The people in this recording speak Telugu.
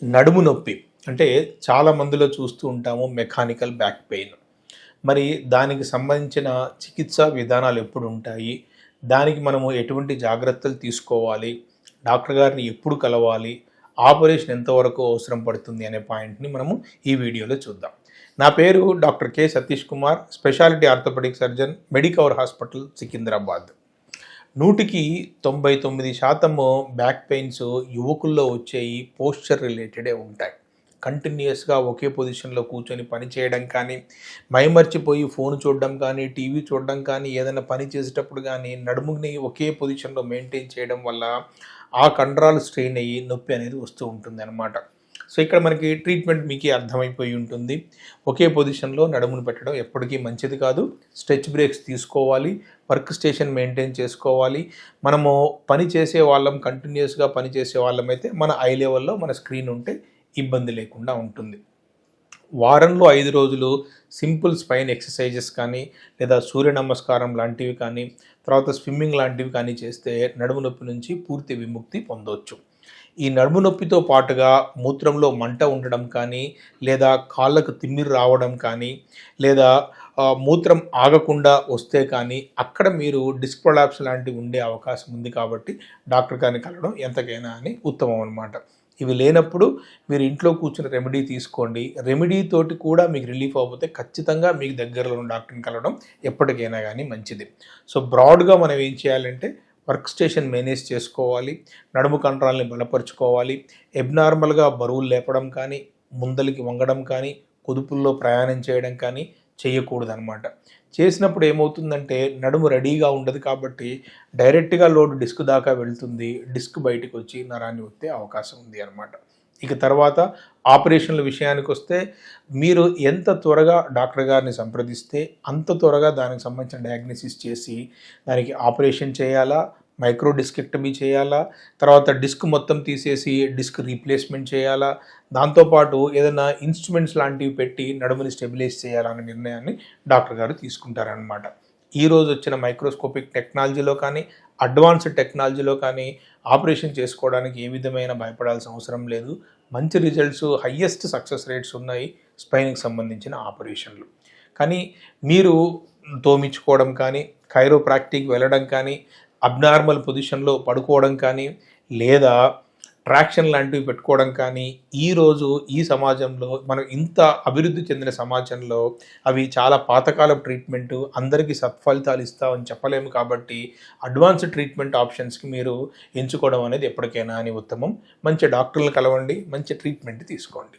నడుము నొప్పి అంటే చాలా మందిలో చూస్తూ ఉంటాము మెకానికల్ బ్యాక్ పెయిన్. మరి దానికి సంబంధించిన చికిత్సా విధానాలు ఎప్పుడు ఉంటాయి? దానికి మనము ఎటువంటి జాగ్రత్తలు తీసుకోవాలి? డాక్టర్ గారిని ఎప్పుడు కలవాలి? ఆపరేషన్ ఎంతవరకు అవసరం పడుతుంది అనే పాయింట్‌ని మనము ఈ వీడియోలో చూద్దాం. నా పేరు doctor K. Satish Kumar, speciality orthopaedic surgeon, Medicover hospital, Secunderabad. 100కి 99% బ్యాక్ పెయిన్స్ యువకుల్లో వచ్చేవి పోస్చర్ రిలేటెడే ఉంటాయి. కంటిన్యూయస్గా ఒకే పొజిషన్లో కూర్చొని పని చేయడం కానీ, మైమర్చిపోయి ఫోన్ చూడడం కానీ, టీవీ చూడడం కానీ, ఏదైనా పని చేసేటప్పుడు కానీ నడుముని ఒకే పొజిషన్లో మెయింటైన్ చేయడం వల్ల ఆ కండరాలు స్ట్రెయిన్ అయ్యి నొప్పి అనేది వస్తూ ఉంటుంది అన్నమాట. సో ఇక్కడ మనకి ట్రీట్మెంట్ మీకే అర్థమైపోయి ఉంటుంది. ఒకే పొజిషన్లో నడుమును పెట్టడం ఎప్పటికీ మంచిది కాదు. స్ట్రెచ్ బ్రేక్స్ తీసుకోవాలి, వర్క్ స్టేషన్ మెయింటైన్ చేసుకోవాలి. మనము పని చేసే వాళ్ళం, కంటిన్యూస్గా పని చేసే వాళ్ళమైతే మన ఐ లెవెల్లో మన స్క్రీన్ ఉంటే ఇబ్బంది లేకుండా ఉంటుంది. వారంలో 5 రోజులు సింపుల్ స్పైన్ ఎక్సర్సైజెస్ కానీ, లేదా సూర్య నమస్కారం లాంటివి కానీ, తర్వాత స్విమ్మింగ్ లాంటివి కానీ చేస్తే నడుము నొప్పి నుంచి పూర్తి విముక్తి పొందవచ్చు. ఈ నడుము నొప్పితో పాటుగా మూత్రంలో మంట ఉండడం కానీ, లేదా కాళ్ళకు తిమ్మిరి రావడం కానీ, లేదా మూత్రం ఆగకుండా వస్తే కానీ అక్కడ మీరు డిస్క్ ప్రొలాప్స్ లాంటివి ఉండే అవకాశం ఉంది. కాబట్టి డాక్టర్ గారిని కలవడం ఎంతకైనా అని ఉత్తమం అన్నమాట. ఇవి లేనప్పుడు మీరు ఇంట్లో కూర్చుని రెమెడీ తీసుకోండి. రెమెడీ తోటి కూడా మీకు రిలీఫ్ అవ్వకపోతే ఖచ్చితంగా మీకు దగ్గరలో ఉన్న డాక్టర్ని కలవడం ఎప్పటికైనా కానీ మంచిది. సో బ్రాడ్గా మనం ఏం చేయాలంటే వర్క్ స్టేషన్ మేనేజ్ చేసుకోవాలి, నడుము కండరాలని బలపరుచుకోవాలి, ఎబ్నార్మల్గా బరువులు లేపడం కానీ, ముందలికి వంగడం కానీ, కుదుపుల్లో ప్రయాణం చేయడం కానీ చేయకూడదనమాట. చేసినప్పుడు ఏమవుతుందంటే నడుము రెడీగా ఉండదు కాబట్టి డైరెక్ట్గా లోడ్ డిస్క్ దాకా వెళ్తుంది, డిస్క్ బయటకు వచ్చి నరాన్ని వచ్చే అవకాశం ఉంది అనమాట. ఇక తర్వాత ఆపరేషన్ల విషయానికి వస్తే మీరు ఎంత త్వరగా డాక్టర్ గారిని సంప్రదిస్తే అంత త్వరగా దానికి సంబంధించిన డయాగ్నోసిస్ చేసి దానికి ఆపరేషన్ చేయాలా, మైక్రో డిస్కెక్టమీ చేయాలా, తర్వాత డిస్క్ మొత్తం తీసేసి డిస్క్ రీప్లేస్మెంట్ చేయాలా, దాంతోపాటు ఏదైనా ఇన్స్ట్రుమెంట్స్ లాంటివి పెట్టి నడుముని స్టెబిలైజ్ చేయాలనే నిర్ణయాన్ని డాక్టర్ గారు తీసుకుంటారనమాట. ఈరోజు వచ్చిన మైక్రోస్కోపిక్ టెక్నాలజీలో కానీ, అడ్వాన్స్డ్ టెక్నాలజీలో కానీ ఆపరేషన్ చేసుకోవడానికి ఏ విధమైన భయపడాల్సిన అవసరం లేదు. మంచి రిజల్ట్స్, హయ్యెస్ట్ సక్సెస్ రేట్స్ ఉన్నాయి స్పైన్కి సంబంధించిన ఆపరేషన్లు. కానీ మీరు తోమించుకోవడం కానీ, కైరోప్రాక్టిక్ వెళ్ళడం కానీ, అబ్నార్మల్ పొజిషన్లో పడుకోవడం కానీ, లేదా ట్రాక్షన్ లాంటివి పెట్టుకోవడం కానీ ఈరోజు ఈ సమాజంలో మనం ఇంత అభివృద్ధి చెందిన సమాజంలో అవి చాలా పాతకాలపు ట్రీట్మెంటు, అందరికీ సత్ఫలితాలు ఇస్తామని చెప్పలేము. కాబట్టి అడ్వాన్స్డ్ ట్రీట్మెంట్ ఆప్షన్స్కి మీరు ఎంచుకోవడం అనేది ఎప్పటికైనా అని ఉత్తమం. మంచి డాక్టర్లను కలవండి, మంచి ట్రీట్మెంట్ తీసుకోండి.